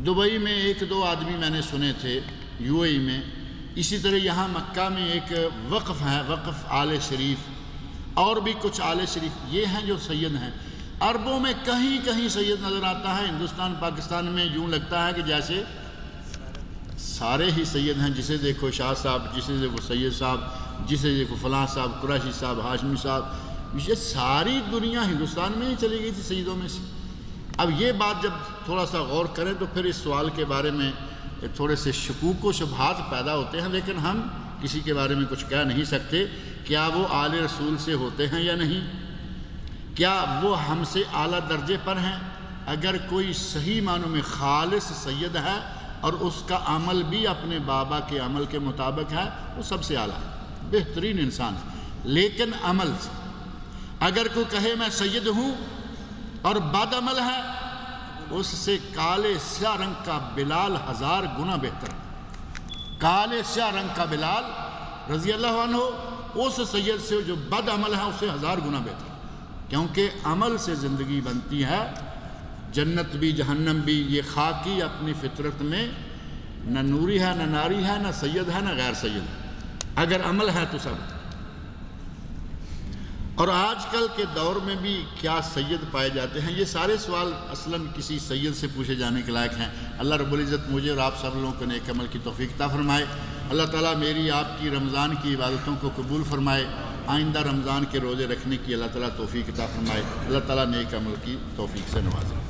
Dubai میں ایک دو آدمی میں نے سنے تھے UAE میں، اسی طرح یہاں مکہ میں ایک وقف ہے، وقف آل شریف، اور بھی کچھ آل شریف، یہ ہیں جو سید ہیں۔ عربوں میں کہیں کہیں سید نظر آتا ہے، ہندوستان پاکستان میں یوں لگتا ہے کہ جیسے سارے ہی سید ہیں، جسے دیکھو شاہ صاحب، جسے دیکھو سید صاحب، جسے دیکھو فلاں صاحب، قریشی صاحب، ہاشمی صاحب، یہ ساری دنیا ہندوستان میں ہی چلی گئی تھی سیدوں میں سے۔ اب یہ بات جب تھوڑا سا غور کریں تو پھر اس سوال کے بارے میں تھوڑے سے شکوک و شبہات پیدا ہوتے ہیں، لیکن ہم کسی کے بارے میں کچھ کہہ نہیں سکتے، کیا وہ آل رسول سے ہوتے ہیں یا نہیں، کیا وہ ہم سے اعلیٰ درجے پر ہیں۔ اگر کوئی صحیح معنوں میں خالص سید ہے اور اس کا عمل بھی اپنے بابا کے عمل کے مطابق ہے، وہ سب سے اعلیٰ ہے، بہترین انسان ہے۔ لیکن عمل سے اگر کوئی کہے میں سید ہوں اور بد عمل ہے، اس سے کالے سیاہ رنگ کا بلال 1000 گنا بہتر ہے۔ کالے سیاہ رنگ کا بلال رضی اللہ عنہ اس سید سے جو بد عمل ہے اسے 1000 گنا بہتر ہے، کیونکہ عمل سے زندگی بنتی ہے، جنت بھی جہنم بھی۔ یہ خاکی اپنی فطرت میں نہ نوری ہے، نہ ناری ہے، نہ سید ہے، نہ غیر سید ہے، اگر عمل ہے تو سب۔ اور آج کل کے دور میں بھی کیا سید پائے جاتے ہیں، یہ سارے سوال اصلاً کسی سید سے پوچھے جانے کے لائق ہیں۔ اللہ رب العزت مجھے اور آپ سب لوگوں کو نیک عمل کی توفیق عطا فرمائے۔ اللہ تعالیٰ میری آپ کی رمضان کی عبادتوں کو قبول فرمائے، آئندہ رمضان کے روزے رکھنے کی اللہ تعالیٰ توفیق عطا فرمائے۔ اللہ تعالیٰ نیک عمل کی توفیق سے نوازے۔